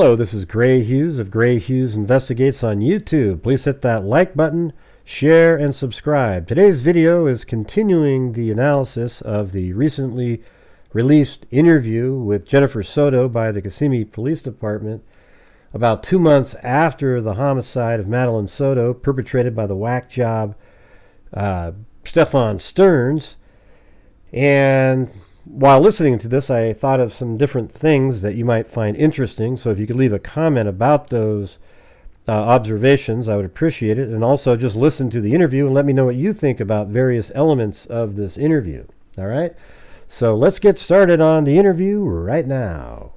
Hello, this is Grant Hughes of Grant Hughes Investigates on YouTube. Please hit that like button, share, and subscribe. Today's video is continuing the analysis of the recently released interview with Jennifer Soto by the Kissimmee Police Department about 2 months after the homicide of Madeline Soto perpetrated by the whack job Stephan Sterns. And while listening to this, I thought of some different things that you might find interesting. So if you could leave a comment about those observations, I would appreciate it. And also just listen to the interview and let me know what you think about various elements of this interview. All right? So let's get started on the interview right now.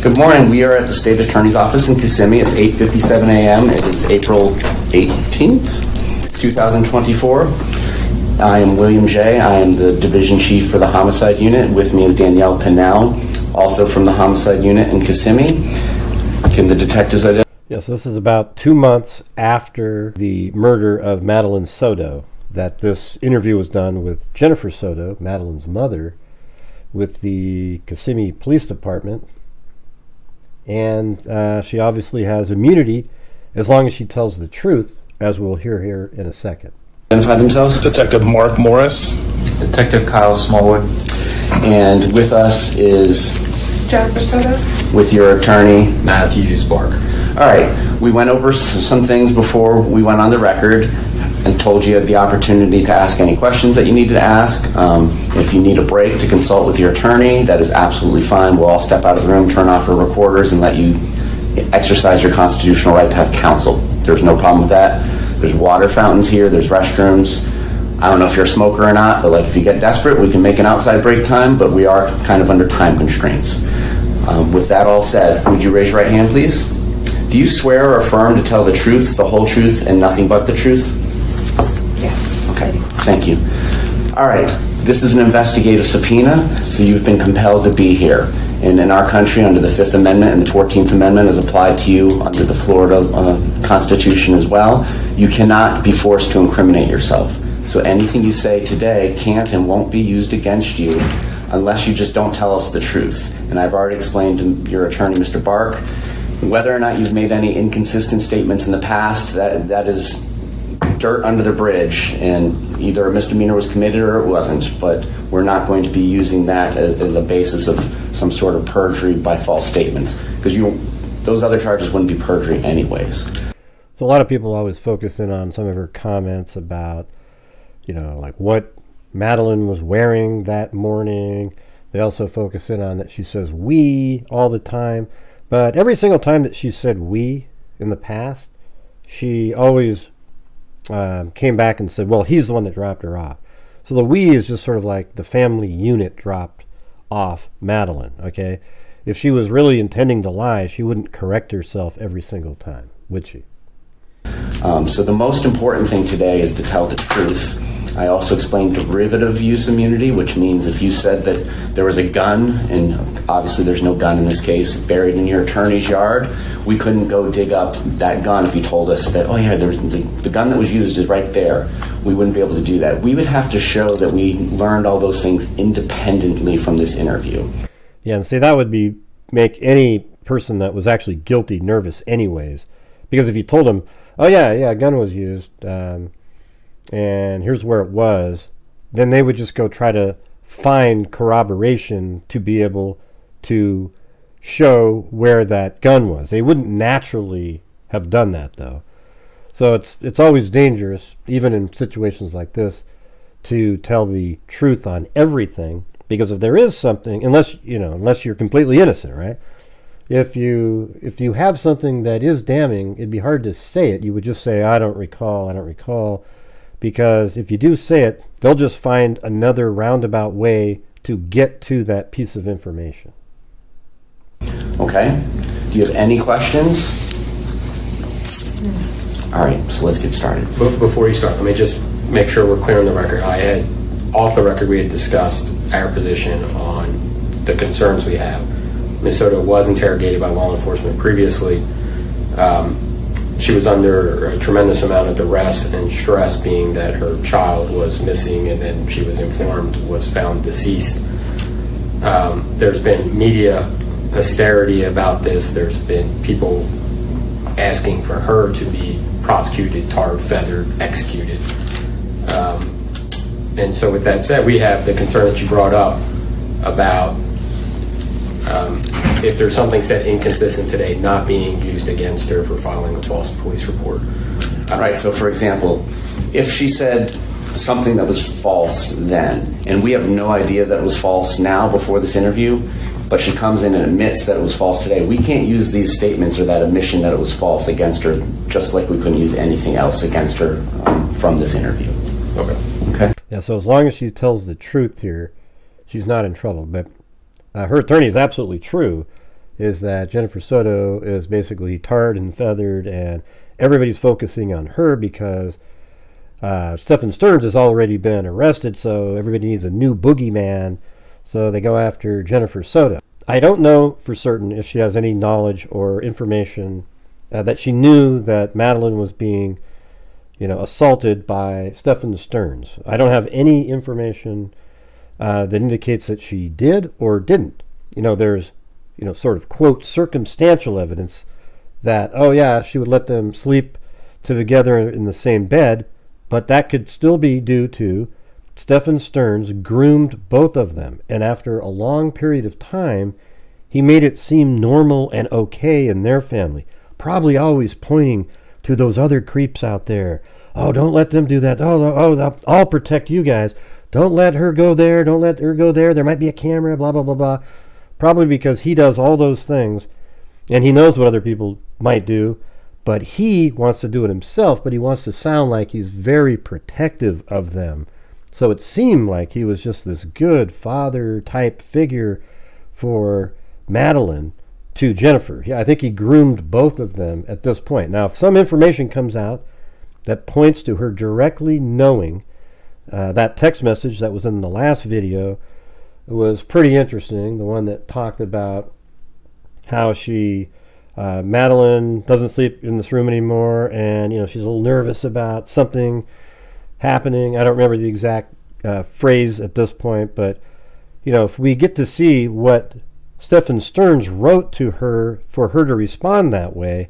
Good morning. We are at the State Attorney's Office in Kissimmee. It's 8:57 a.m. It is April 18th, 2024. I am William J. I am the Division Chief for the Homicide Unit. With me is Danielle Pinnell, also from the Homicide Unit in Kissimmee. Can the detectives identify? Yes, this is about 2 months after the murder of Madeline Soto that this interview was done with Jennifer Soto, Madeline's mother, with the Kissimmee Police Department. And she obviously has immunity as long as she tells the truth, as we'll hear here in a second. Identify themselves? Detective Mark Morris. Detective Kyle Smallwood. And with us is Jennifer Soto. With your attorney, Matthew Bark. All right. We went over some things before we went on the record and told you the opportunity to ask any questions that you needed to ask. If you need a break to consult with your attorney, that is absolutely fine. We'll all step out of the room, turn off our recorders, and let you exercise your constitutional right to have counsel. There's no problem with that. There's water fountains here. There's restrooms. I don't know if you're a smoker or not, but if you get desperate, we can make an outside break time, but we are kind of under time constraints. With that all said, would you raise your right hand, please? Do you swear or affirm to tell the truth, the whole truth, and nothing but the truth? Yes. Okay, thank you. All right, this is an investigative subpoena, so you've been compelled to be here. And in our country, under the 5th Amendment and the 14th Amendment as applied to you under the Florida Constitution as well, you cannot be forced to incriminate yourself. So anything you say today can't and won't be used against you unless you just don't tell us the truth. And I've already explained to your attorney, Mr. Bark, whether or not you've made any inconsistent statements in the past, that is dirt under the bridge, and either a misdemeanor was committed or it wasn't, but we're not going to be using that as a basis of some sort of perjury by false statements, because those other charges wouldn't be perjury anyways. So a lot of people always focus in on some of her comments about, like what Madeline was wearing that morning. They also focus in on that she says we all the time, but every single time that she said we in the past, she always came back and said, well, he's the one that dropped her off. So the we is just sort of like the family unit dropped off Madeline, okay? If she was really intending to lie, she wouldn't correct herself every single time, would she? So the most important thing today is to tell the truth. I also explained derivative use immunity, which means if you said that there was a gun, and obviously there's no gun in this case, buried in your attorney's yard, we couldn't go dig up that gun if you told us that, oh yeah, there's the gun that was used is right there. We wouldn't be able to do that. We would have to show that we learned all those things independently from this interview. Yeah, and see, that would make any person that was actually guilty nervous anyways. Because if you told them, oh yeah, a gun was used, and here's where it was, then they would just go try to find corroboration to be able to show where that gun was. They wouldn't naturally have done that, though. So it's always dangerous, even in situations like this, to tell the truth on everything, because if there is something, unless you're completely innocent, right? If you have something that is damning, it'd be hard to say it. You would just say, I don't recall, because if you do say it, they'll just find another roundabout way to get to that piece of information. Okay. Do you have any questions? All right, so let's get started. Before you start, let me just make sure we're clear on the record. Off the record, we had discussed our position on the concerns we have. Ms. Soto was interrogated by law enforcement previously. She was under a tremendous amount of duress and stress, being that her child was missing and then she was informed was found deceased. There's been media hysteria about this. There's been people asking for her to be prosecuted, tarred, feathered, executed. And so with that said, we have the concern that you brought up about if there's something said inconsistent today not being used against her for filing a false police report. Right, so for example, if she said something that was false then, and we have no idea that it was false now before this interview, but she comes in and admits that it was false today, we can't use these statements or that admission that it was false against her, just like we couldn't use anything else against her from this interview. Okay. Yeah, so as long as she tells the truth here, she's not in trouble. But her attorney is absolutely true, is that Jennifer Soto is basically tarred and feathered, and everybody's focusing on her because Stephan Sterns has already been arrested, so everybody needs a new boogeyman, so they go after Jennifer Soto. I don't know for certain if she has any knowledge or information that she knew that Madeline was being assaulted by Stephan Sterns. I don't have any information that indicates that she did or didn't. There's, sort of, quote, circumstantial evidence that, oh yeah, she would let them sleep together in the same bed, but that could still be due to Stephan Sterns groomed both of them, and after a long period of time, he made it seem normal and okay in their family, probably always pointing to those other creeps out there. Oh, don't let them do that. Oh, I'll protect you guys. Don't let her go there. Don't let her go there. There might be a camera, blah, blah, blah, blah. Probably because he does all those things, and he knows what other people might do, but he wants to do it himself, but he wants to sound like he's very protective of them. So it seemed like he was just this good father-type figure for Madeline to Jennifer. Yeah, I think he groomed both of them at this point. Now, if some information comes out that points to her directly knowing that text message that was in the last video was pretty interesting, the one that talked about how Madeline doesn't sleep in this room anymore, and she's a little nervous about something happening. I don't remember the exact phrase at this point, but if we get to see what Stephan Sterns wrote to her for her to respond that way,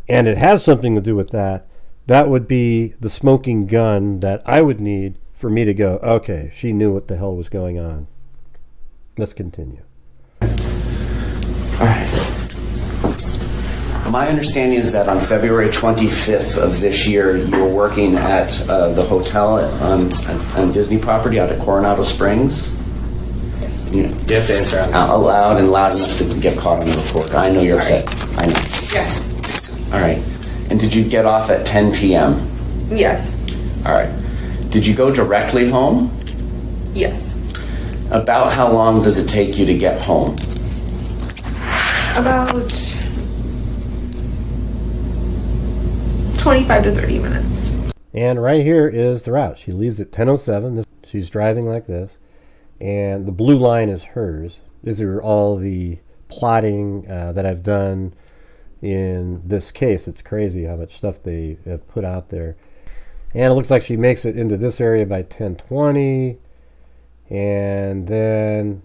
and it has something to do with that, that would be the smoking gun that I would need for me to go, okay, she knew what the hell was going on. Let's continue. All right. My understanding is that on February 25th of this year, you were working at the hotel on Disney property out at Coronado Springs. Yes. You have to answer out loud and loud enough to get caught on the record. I know you're upset. I know. Yes. All right. And did you get off at 10 p.m.? Yes. All right. Did you go directly home? Yes. About how long does it take you to get home? About 25 to 30 minutes. And right here is the route. She leaves at 10:07. She's driving like this, and the blue line is hers. These are all the plotting that I've done in this case. It's crazy how much stuff they have put out there. And it looks like she makes it into this area by 10:20, and then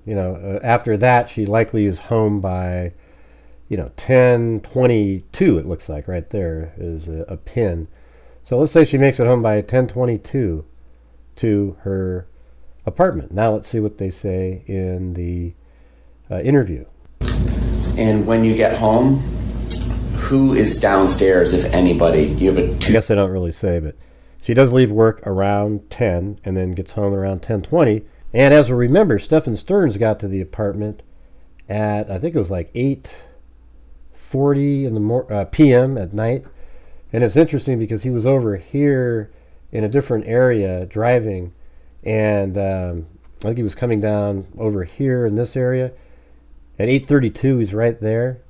after that she likely is home by 10:22. It looks like right there is a pin. So let's say she makes it home by 10:22 to her apartment. Now let's see what they say in the interview. And when you get home, who is downstairs, if anybody? Do you have I guess I don't really say, but she does leave work around 10 and then gets home around 10:20. And as we remember, Stephan Sterns got to the apartment at, I think it was like 8:40 in the p.m. at night. And it's interesting because he was over here in a different area driving, and I think he was coming down over here in this area. At 8:32, he's right there,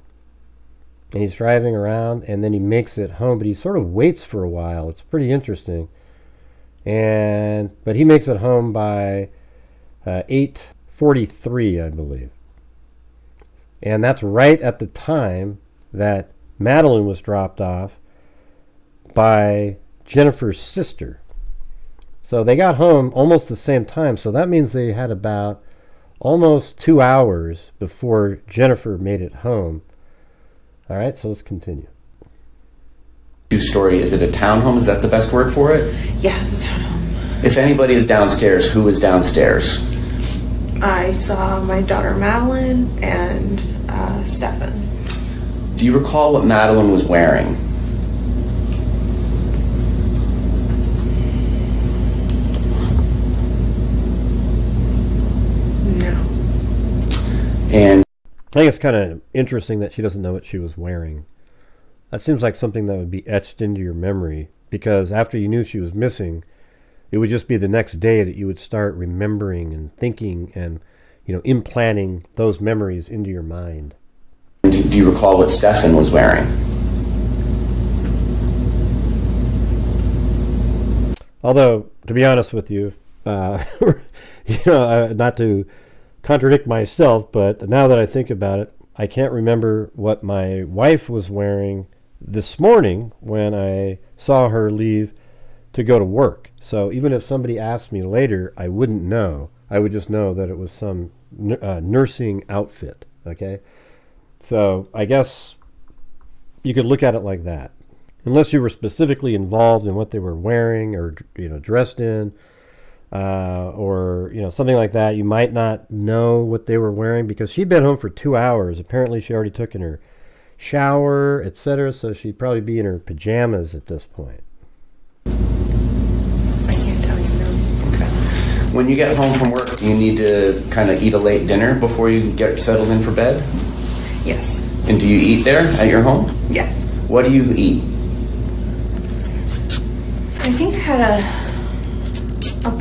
and he's driving around, and then he makes it home, but he sort of waits for a while. It's pretty interesting. But he makes it home by 8:43, I believe. And that's right at the time that Madeline was dropped off by Jennifer's sister. So they got home almost the same time, so that means they had about almost 2 hours before Jennifer made it home. All right, so let's continue. Two-story, is it a townhome? Is that the best word for it? Yes, it's a townhome. If anybody is downstairs, who is downstairs? I saw my daughter Madeline and Stephan. Do you recall what Madeline was wearing? No. And I think it's kind of interesting that she doesn't know what she was wearing. That seems like something that would be etched into your memory, because after you knew she was missing, it would just be the next day that you would start remembering and thinking and, you know, implanting those memories into your mind. do you recall what Stephan was wearing? Although, to be honest with you, you know, not to contradict myself, but now that I think about it, I can't remember what my wife was wearing this morning when I saw her leave to go to work. So even if somebody asked me later, I wouldn't know. I would just know that it was some nursing outfit, okay? So I guess you could look at it like that. Unless you were specifically involved in what they were wearing or, you know, dressed in, or, you know, something like that, you might not know what they were wearing, because she'd been home for 2 hours. Apparently she already took in her shower, etc., so she'd probably be in her pajamas at this point. I can't tell you, no. Okay. When you get home from work, do you need to kind of eat a late dinner before you get settled in for bed? Yes. And do you eat there at your home? Yes. What do you eat? I think I had a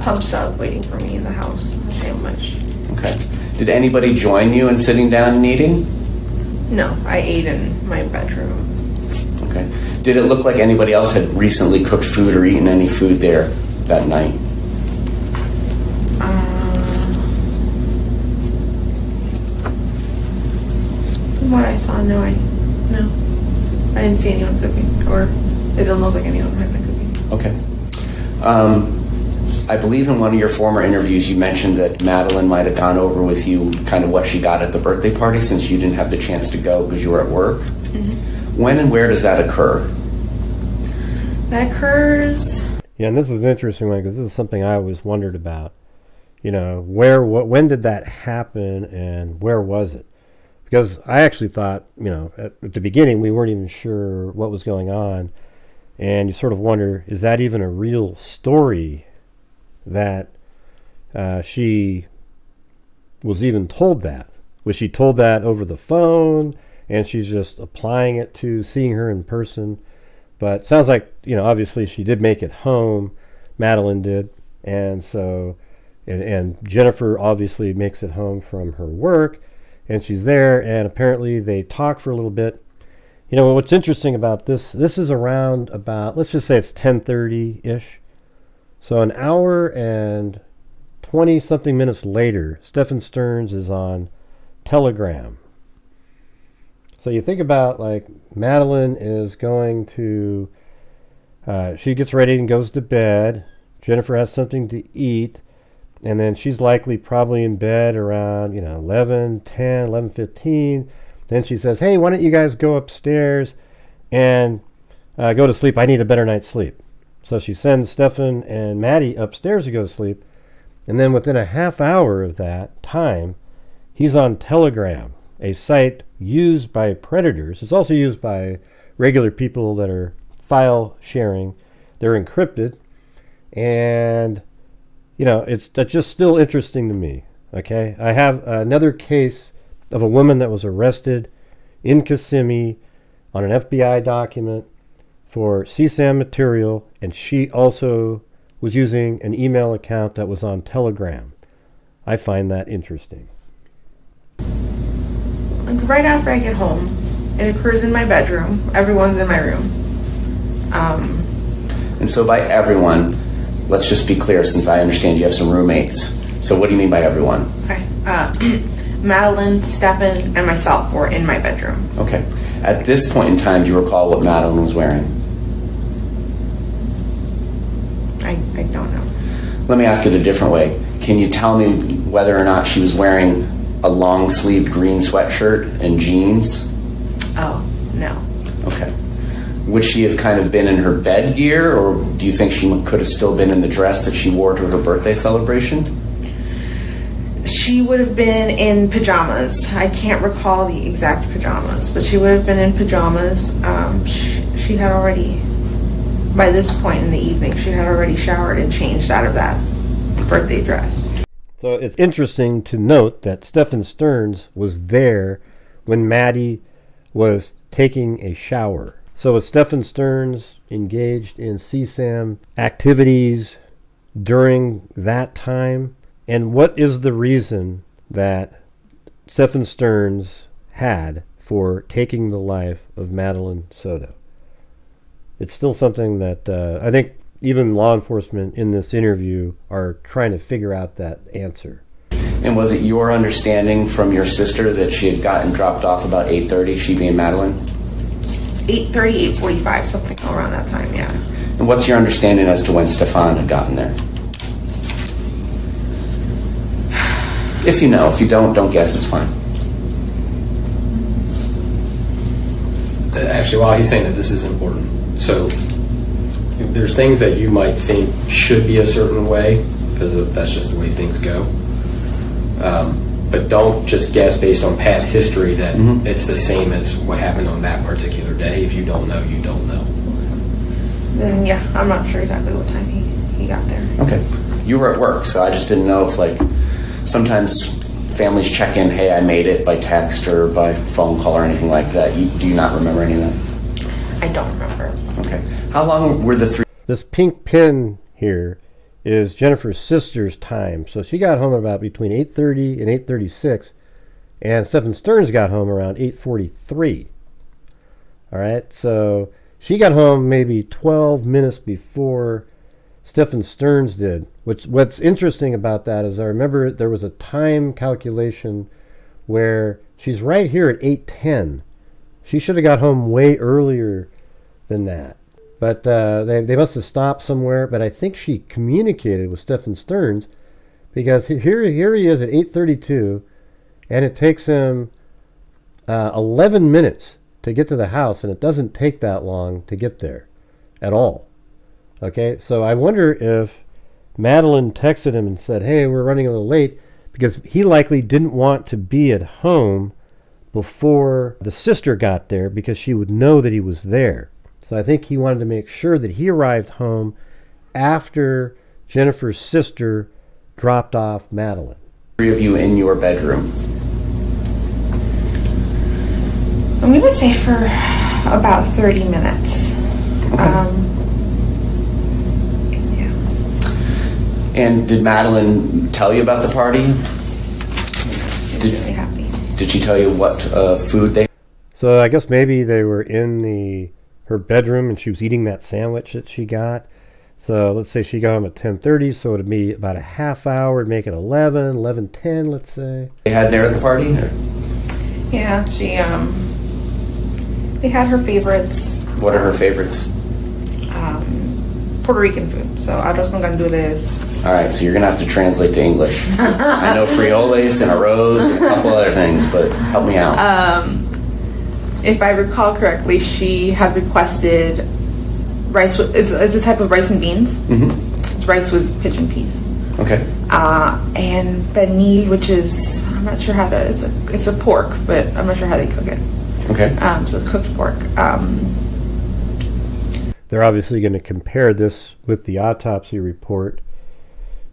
pub sub waiting for me in the house, a sandwich. Okay. Did anybody join you in sitting down and eating? No, I ate in my bedroom. Okay. Did it look like anybody else had recently cooked food or eaten any food there that night? From what I saw, no. I didn't see anyone cooking, or it didn't look like anyone had been cooking. Okay. I believe in one of your former interviews you mentioned that Madeline might have gone over with you kind of what she got at the birthday party, since you didn't have the chance to go because you were at work. Mm-hmm. When and where does that occur? That occurs... Yeah, and this is an interesting one, because this is something I always wondered about. You know, when did that happen, and where was it? Because I actually thought, you know, at the beginning we weren't even sure what was going on. And you sort of wonder, is that even a real story that she was even told that? Was she told that over the phone and she's just applying it to seeing her in person? But it sounds like, you know, obviously she did make it home. Madeline did. And so, and Jennifer obviously makes it home from her work, and she's there, and apparently they talk for a little bit. You know, what's interesting about this is around about, let's just say it's 10:30-ish. So an hour and 20-something minutes later, Stephan Sterns is on Telegram. So you think about, like, Madeline is going to, she gets ready and goes to bed. Jennifer has something to eat. And then she's likely probably in bed around, you know, 11:10, 11:15. Then she says, hey, why don't you guys go upstairs and go to sleep? I need a better night's sleep. So she sends Stephan and Maddie upstairs to go to sleep. And then within a half hour of that time, he's on Telegram, a site used by predators. It's also used by regular people that are file sharing. They're encrypted. And, you know, that's just still interesting to me. Okay, I have another case of a woman that was arrested in Kissimmee on an FBI document for CSAM material, and she also was using an email account that was on Telegram. I find that interesting. Like right after I get home, it occurs in my bedroom. Everyone's in my room. And so by everyone, let's just be clear, since I understand you have some roommates. So what do you mean by everyone? Okay. Madeline, Stephan, and myself were in my bedroom. Okay. At this point in time, do you recall what Madeline was wearing? I don't know. Let me ask it a different way. Can you tell me whether or not she was wearing a long-sleeved green sweatshirt and jeans? Oh, no. Okay. Would she have kind of been in her bed gear, or do you think she could have still been in the dress that she wore to her birthday celebration? She would have been in pajamas. I can't recall the exact pajamas, but she would have been in pajamas. She had already, by this point in the evening, she had already showered and changed out of that birthday dress. So it's interesting to note that Stephan Sterns was there when Maddie was taking a shower. So was Stephan Sterns engaged in CSAM activities during that time? And what is the reason that Stephan Sterns had for taking the life of Madeline Soto? It's still something that I think even law enforcement in this interview are trying to figure out that answer. And was it your understanding from your sister that she had gotten dropped off about 8:30, she being Madeline? 8:30, 8:45, something around that time, yeah. And what's your understanding as to when Stephan had gotten there? If you know. If you don't guess, it's fine. Actually, while he's saying that, this is important. So there's things that you might think should be a certain way, because that's just the way things go. But don't just guess based on past history that it's the same as what happened on that particular day. If you don't know, you don't know. Then, yeah, I'm not sure exactly what time he got there. Okay. You were at work, so I just didn't know if, like, sometimes families check in, hey, I made it, by text or by phone call or anything like that. Do you not remember any of that? I don't remember. Okay. How long were the three? This pink pin here is Jennifer's sister's time. So she got home about between 8:30 and 8:36, and Stephan Sterns got home around 8:43. All right, so she got home maybe 12 minutes before Stephan Sterns did. What's interesting about that is I remember there was a time calculation where she's right here at 8:10. She should have got home way earlier than that. But they must have stopped somewhere. But I think she communicated with Stephan Sterns, because here he is at 8:32, and it takes him 11 minutes to get to the house, and it doesn't take that long to get there at all. Okay, so I wonder if Madeline texted him and said, hey, we're running a little late, because he likely didn't want to be at home before the sister got there, because she would know that he was there. So I think he wanted to make sure that he arrived home after Jennifer's sister dropped off Madeline. Three of you in your bedroom. I'm going to say for about 30 minutes. Okay. And did Madeline tell you about the party? She was really happy. Did she tell you what food they? So I guess maybe they were in her bedroom and she was eating that sandwich that she got. So let's say she got home at 10:30, so it'd be about a half hour, it'd make it 11, 11:10, let's say. They had there at the party? Yeah, they had her favorites. What are her favorites? Puerto Rican food. So arroz con gandules. All right, so you're going to have to translate to English. I know frijoles and arroz and a couple other things, but help me out. If I recall correctly, she had requested rice. It's a type of rice and beans. Mm-hmm. It's rice with pigeon peas. Okay. And pernil, which is, I'm not sure how to. It's a pork, but I'm not sure how they cook it. Okay. So it's cooked pork. They're obviously going to compare this with the autopsy report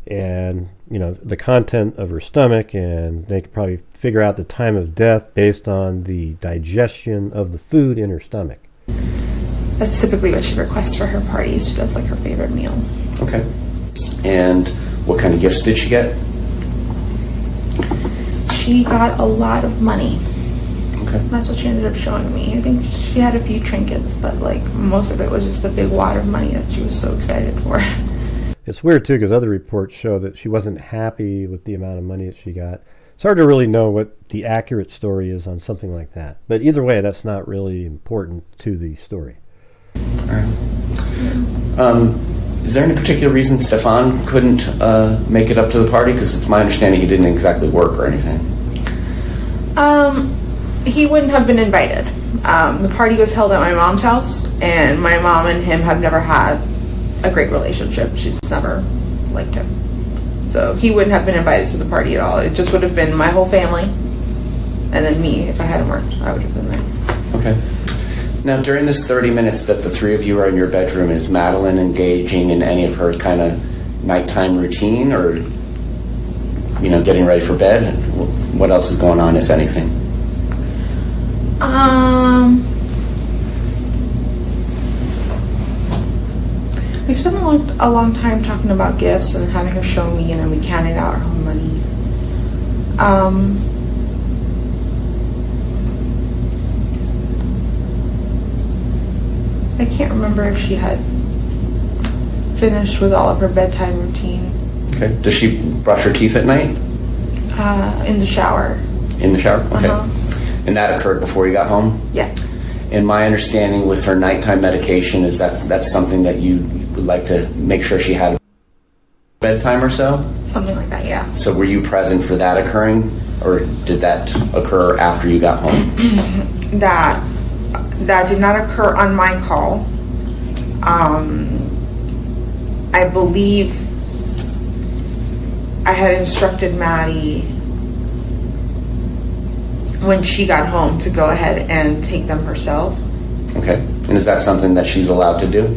and, the content of her stomach, and they could probably figure out the time of death based on the digestion of the food in her stomach. That's typically what she requests for her parties. That's like her favorite meal. Okay. And what kind of gifts did she get? She got a lot of money. Okay. That's what she ended up showing me. I think she had a few trinkets, but most of it was just a big wad of money that she was so excited for. It's weird too, because other reports show that she wasn't happy with the amount of money that she got. It's hard to really know what the accurate story is on something like that. But either way, that's not really important to the story. All right. Is there any particular reason Stephan couldn't make it up to the party? Because it's my understanding he didn't exactly work or anything. He wouldn't have been invited. The party was held at my mom's house, and my mom and him have never had a great relationship. She's never liked him. So he wouldn't have been invited to the party at all. It just would have been my whole family, and then me. If I hadn't worked, I would have been there. Okay. Now, during this 30 minutes that the three of you are in your bedroom, is Madeline engaging in any of her kind of nighttime routine, or, you know, getting ready for bed? What else is going on, if anything? We spent a long time talking about gifts and having her show me, and then we counted out our own money. I can't remember if she had finished with all of her bedtime routine. Okay. Does she brush her teeth at night? In the shower. In the shower? Okay. Uh-huh. And that occurred before you got home? Yeah. And my understanding with her nighttime medication is that's something that you would like to make sure she had bedtime or so? Something like that, yeah. So were you present for that occurring, or did that occur after you got home? That did not occur on my call. I believe I had instructed Maddie when she got home to go ahead and take them herself. Okay. And is that something that she's allowed to do?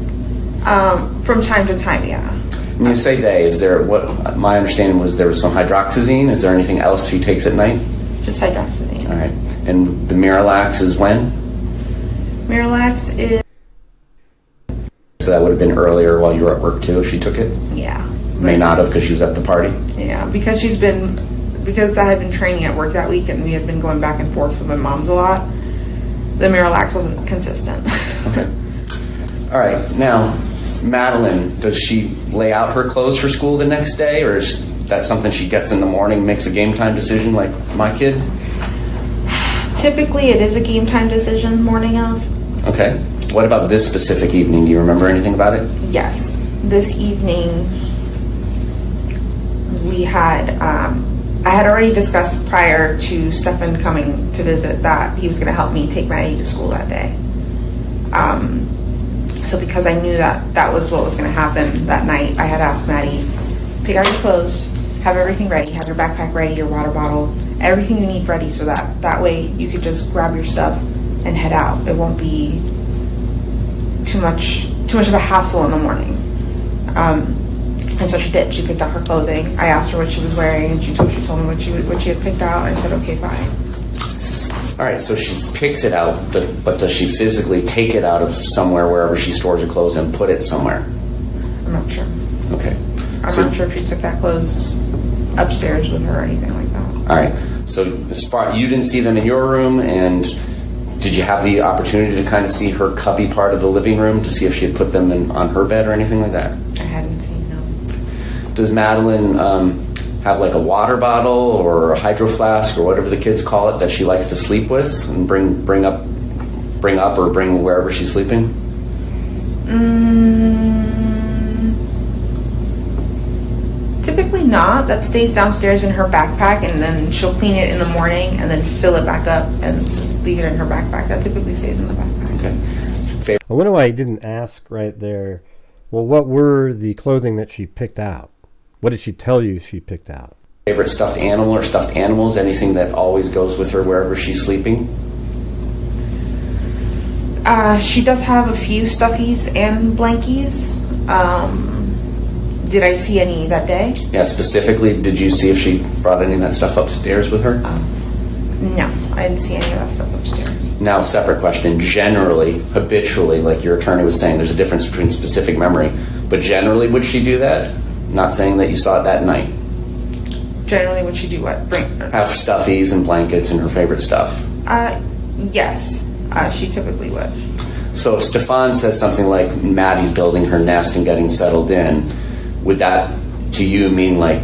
From time to time, yeah. When you say they, is there, what my understanding was there was some hydroxyzine. Is there anything else she takes at night? Just hydroxyzine. All right. And the Miralax is when? Miralax is... So that would have been earlier while you were at work too if she took it? Yeah. May not have because she was at the party? Yeah, because I had been training at work that week and we had been going back and forth with my mom's a lot, the Miralax wasn't consistent. Okay. All right. Now, Madeline, does she lay out her clothes for school the next day, or is that something she gets in the morning, makes a game time decision like my kid? Typically, it is a game time decision morning of. Okay. What about this specific evening? Do you remember anything about it? Yes. This evening, we had, I had already discussed prior to Stephan coming to visit that he was going to help me take Maddie to school that day. So because I knew that was what was going to happen that night, I had asked Maddie, pick out your clothes, have everything ready, have your backpack ready, your water bottle, everything you need ready, so that way you could just grab your stuff and head out. It won't be too much of a hassle in the morning. And so she did. She picked out her clothing. I asked her what she was wearing, and she told me what she had picked out. I said, okay, fine. All right, so she picks it out, but does she physically take it out of somewhere, wherever she stores her clothes, and put it somewhere? I'm not sure. Okay. I'm not sure if she took that clothes upstairs with her or anything like that. All right. So as far you didn't see them in your room, and did you have the opportunity to kind of see her cubby part of the living room to see if she had put them on her bed or anything like that? I hadn't seen them. Does Madeline have like a water bottle or a hydro flask or whatever the kids call it that she likes to sleep with and bring up or bring wherever she's sleeping? Typically not. That stays downstairs in her backpack, and then she'll clean it in the morning and then fill it back up and just leave it in her backpack. That typically stays in the backpack. Okay. I wonder why I didn't ask right there, well, what were the clothing that she picked out? What did she tell you she picked out? Favorite stuffed animal or stuffed animals? Anything that always goes with her wherever she's sleeping? She does have a few stuffies and blankies. Did I see any that day? Yeah, specifically, did you see if she brought any of that stuff upstairs with her? No, I didn't see any of that stuff upstairs. Now, separate question. Generally, habitually, like your attorney was saying, there's a difference between specific memory, but generally, would she do that? Not saying that you saw it that night. Generally, would she do what? Have stuffies and blankets and her favorite stuff. Yes, she typically would. So if Stephan says something like Maddie's building her nest and getting settled in, would that, to you, mean like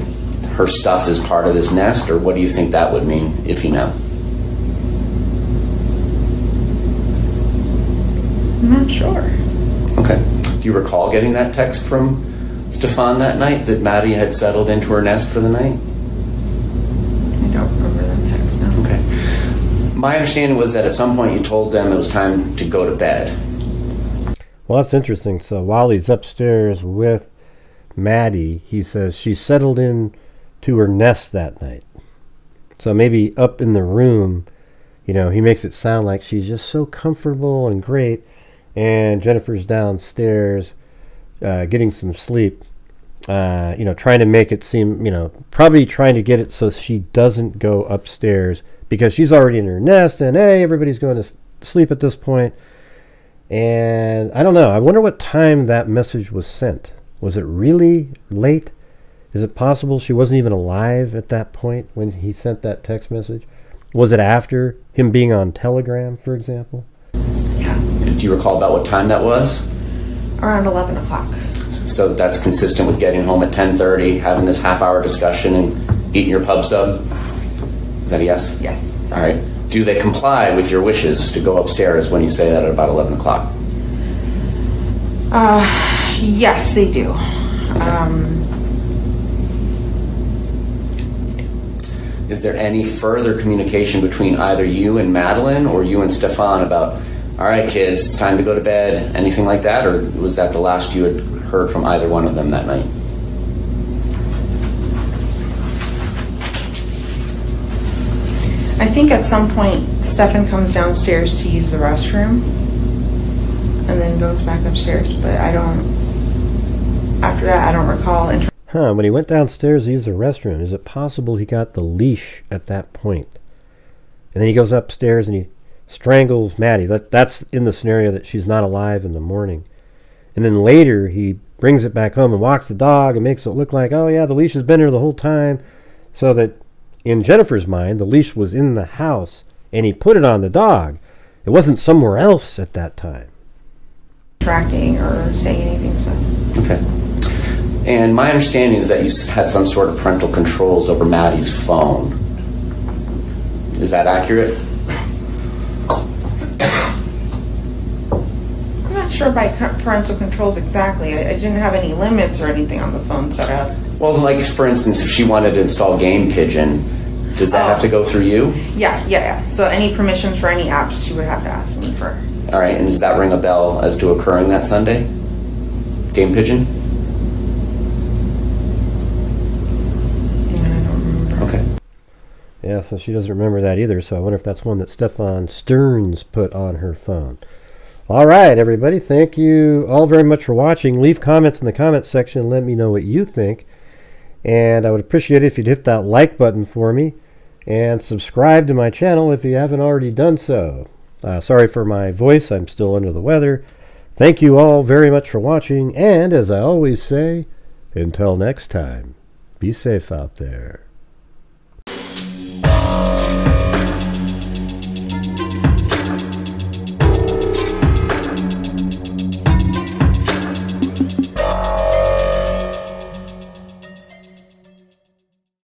her stuff is part of this nest, or what do you think that would mean, if you know? I'm not sure. Okay. Do you recall getting that text from Stephan that night that Maddie had settled into her nest for the night? I don't remember that text now. Okay. My understanding was that at some point you told them it was time to go to bed. Well, that's interesting. So while he's upstairs with Maddie, he says she settled in to her nest that night. So maybe up in the room, you know, he makes it sound like she's just so comfortable and great, and Jennifer's downstairs getting some sleep, you know, trying to make it seem, you know, probably trying to get it so she doesn't go upstairs because she's already in her nest and, hey, everybody's going to sleep at this point. And I don't know. I wonder what time that message was sent. Was it really late? Is it possible she wasn't even alive at that point when he sent that text message? Was it after him being on Telegram, for example? Yeah. Do you recall about what time that was? Around 11 o'clock. So that's consistent with getting home at 10:30, having this half-hour discussion and eating your pub sub? Is that a yes? Yes. All right. Do they comply with your wishes to go upstairs when you say that at about 11 o'clock? Yes, they do. Okay. Is there any further communication between either you and Madeline or you and Stephan about, all right, kids, it's time to go to bed, anything like that? Or was that the last you had heard from either one of them that night? I think at some point Stephan comes downstairs to use the restroom and then goes back upstairs, but after that I don't recall. When he went downstairs to use the restroom, is it possible he got the leash at that point? And then he goes upstairs and he strangles Maddie. That's in the scenario that she's not alive in the morning. And then later he brings it back home and walks the dog and makes it look like, oh yeah, the leash has been here the whole time, so that in Jennifer's mind, the leash was in the house, and he put it on the dog. It wasn't somewhere else at that time. Tracking or saying anything, so. Okay. And my understanding is that you had some sort of parental controls over Maddie's phone. Is that accurate? I'm not sure by parental controls exactly. I didn't have any limits or anything on the phone set up. Well, like, for instance, if she wanted to install Game Pigeon, does that have to go through you? Yeah. So any permissions for any apps she would have to ask me for. All right, and does that ring a bell as to occurring that Sunday? Game Pigeon? I don't remember. Okay. Yeah, so she doesn't remember that either, so I wonder if that's one that Stephan Sterns put on her phone. All right, everybody, thank you all very much for watching. Leave comments in the comments section and let me know what you think. And I would appreciate it if you'd hit that like button for me and subscribe to my channel if you haven't already done so. Sorry for my voice, I'm still under the weather. Thank you all very much for watching, and as I always say, until next time, be safe out there.